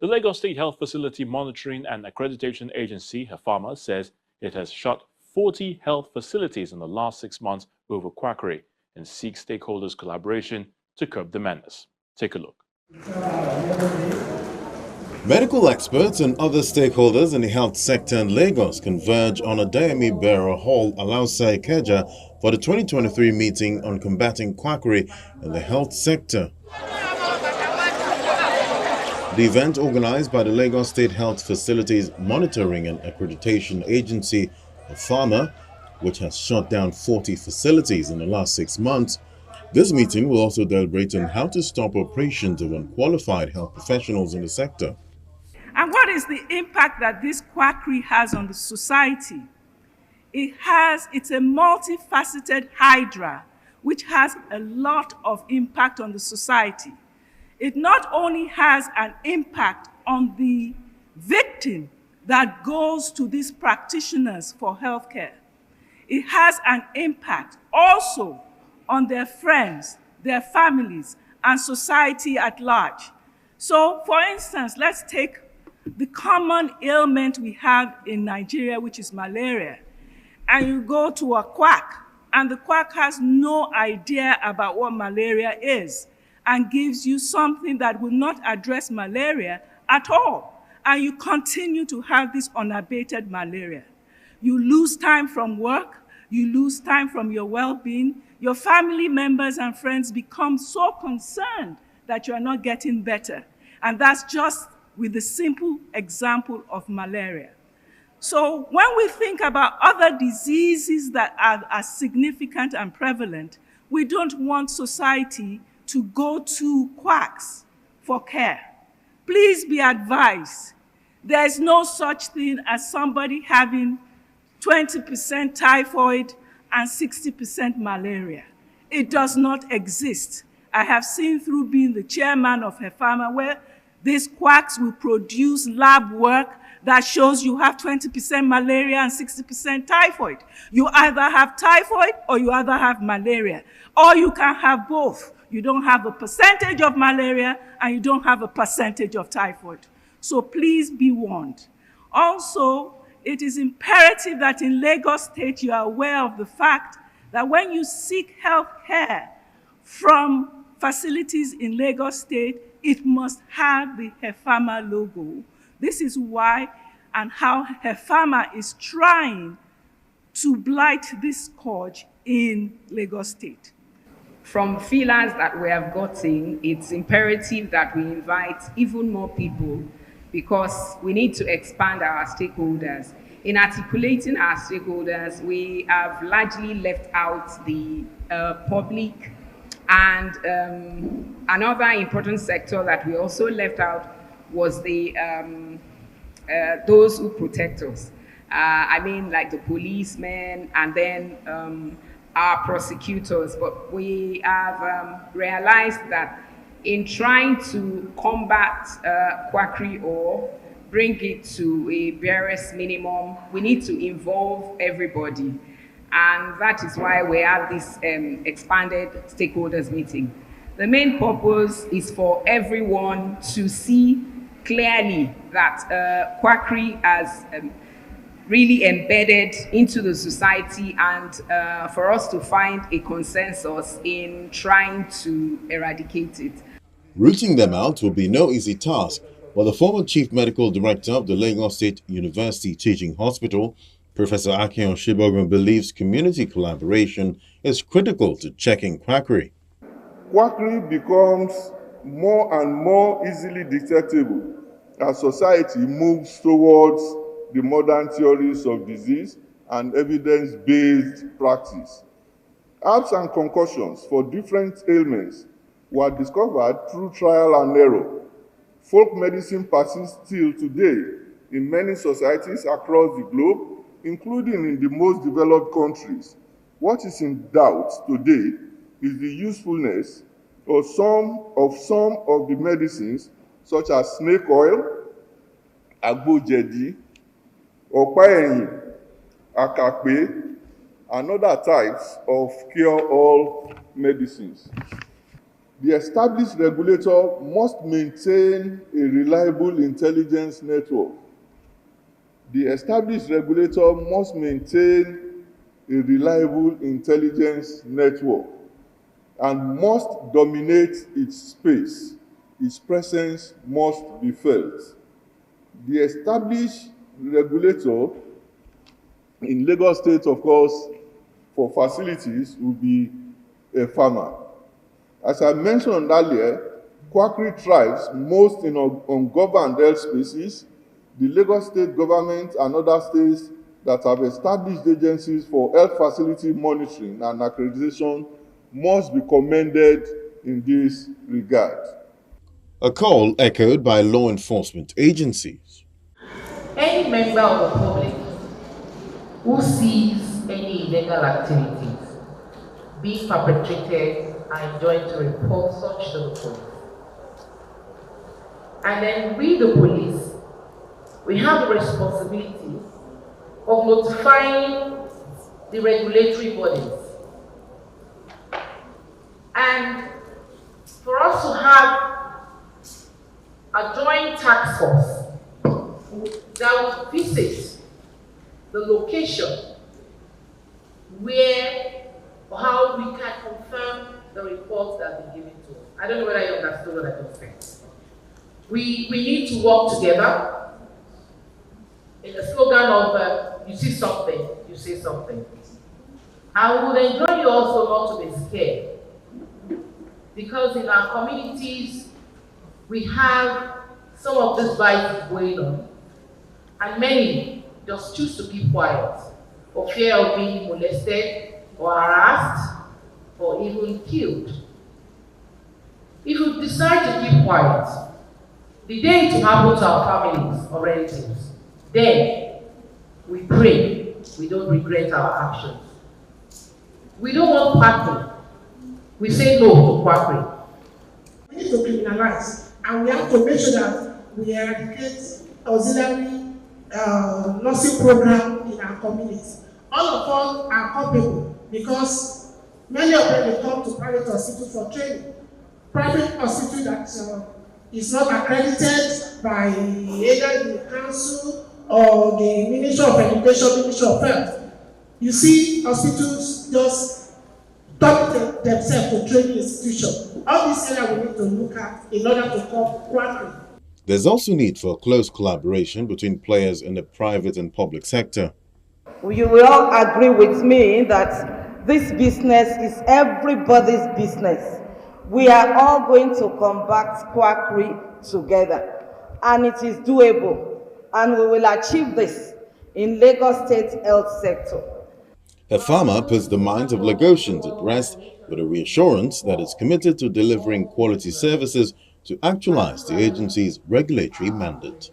The Lagos State Health Facility Monitoring and Accreditation Agency, HEFAMAA, says it has shut 40 health facilities in the last 6 months over quackery and seeks stakeholders' collaboration to curb the menace. Take a look. Medical experts and other stakeholders in the health sector in Lagos converge on Adeyemi Bera Hall, Alausa Ikeja, for the 2023 meeting on combating quackery in the health sector. The event, organized by the Lagos State Health Facilities Monitoring and Accreditation Agency, HEFAMAA, which has shut down 40 facilities in the last 6 months. This meeting will also deliberate on how to stop operations of unqualified health professionals in the sector. And what is the impact that this quackery has on the society? It's a multifaceted hydra which has a lot of impact on the society. It not only has an impact on the victim that goes to these practitioners for healthcare. It has an impact also on their friends, their families, and society at large. So, for instance, let's take the common ailment we have in Nigeria, which is malaria. And you go to a quack, and the quack has no idea about what malaria is, and gives you something that will not address malaria at all. And you continue to have this unabated malaria. You lose time from work, you lose time from your well-being, your family members and friends become so concerned that you are not getting better. And that's just with the simple example of malaria. So when we think about other diseases that are as significant and prevalent, we don't want society to go to quacks for care. Please be advised, there's no such thing as somebody having 20% typhoid and 60% malaria. It does not exist. I have seen through being the chairman of HEFAMAA where these quacks will produce lab work that shows you have 20% malaria and 60% typhoid. You either have typhoid or you either have malaria, or you can have both. You don't have a percentage of malaria and you don't have a percentage of typhoid. So please be warned. Also, it is imperative that in Lagos State you are aware of the fact that when you seek health care from facilities in Lagos State, it must have the HEFAMAA logo. This is why and how HEFAMAA is trying to blight this scourge in Lagos State. From feelers that we have gotten, it's imperative that we invite even more people because we need to expand our stakeholders. In articulating our stakeholders, we have largely left out the public, and another important sector that we also left out was the those who protect us. I mean, like the policemen and then our prosecutors. But we have realized that in trying to combat quackery or bring it to a barest minimum, we need to involve everybody. And that is why we have this expanded stakeholders meeting. The main purpose is for everyone to see clearly that quackery has really embedded into the society, and for us to find a consensus in trying to eradicate it. Rooting them out will be no easy task, but the former Chief Medical Director of the Lagos State University Teaching Hospital, Professor Akin Oshibogun, believes community collaboration is critical to checking quackery. Quackery becomes more and more easily detectable as society moves towards the modern theories of disease and evidence-based practice. Herbs and concoctions for different ailments were discovered through trial and error. Folk medicine persists still today in many societies across the globe, including in the most developed countries. What is in doubt today is the usefulness of some of the medicines, such as snake oil, agbojedi, ọ̀pá-ẹ̀yìn, àkàpé, and other types of cure-all medicines. The established regulator must maintain a reliable intelligence network. The established regulator must maintain a reliable intelligence network and must dominate its space. Its presence must be felt. The established regulator in Lagos State, of course, for facilities will be HEFAMAA. As I mentioned earlier, Quackery thrives most in ungoverned health spaces. The Lagos State government and other states that have established agencies for health facility monitoring and accreditation must be commended in this regard. A call echoed by law enforcement agencies. Any member of the public who sees any illegal activities being perpetrated are enjoined to report such to the police. And then we, the police, we have the responsibility of notifying the regulatory bodies. And for us to have a joint task force that will visit the location where or how we can confirm the reports that have been given to us. I don't know whether you understood what I just said. We need to work together in the slogan of you see something, you say something. I would enjoy you also not to be scared, because in our communities we have some of these vices going on, and many just choose to keep quiet for fear of being molested or harassed or even killed. If we decide to keep quiet, the day it will happen to our families or relatives, then we pray we don't regret our actions. We don't want quackery. We say no to quackery. We need to criminalize, and we have to make sure that we eradicate auxiliary nursing program in our communities. All of us are culpable because many of them come to private hospital for training. Private hospital that is not accredited by either the council or the Ministry of Education, Ministry of Health. You see, hospitals just dominate themselves to training institutions. All these areas we need to look at in order to combat quackery. There's also need for close collaboration between players in the private and public sector. You will all agree with me that this business is everybody's business. We are all going to combat quackery together, and it is doable, and we will achieve this in Lagos State health sector. HEFAMAA puts the minds of Lagosians at rest with a reassurance that it's committed to delivering quality services to actualize the agency's regulatory mandate.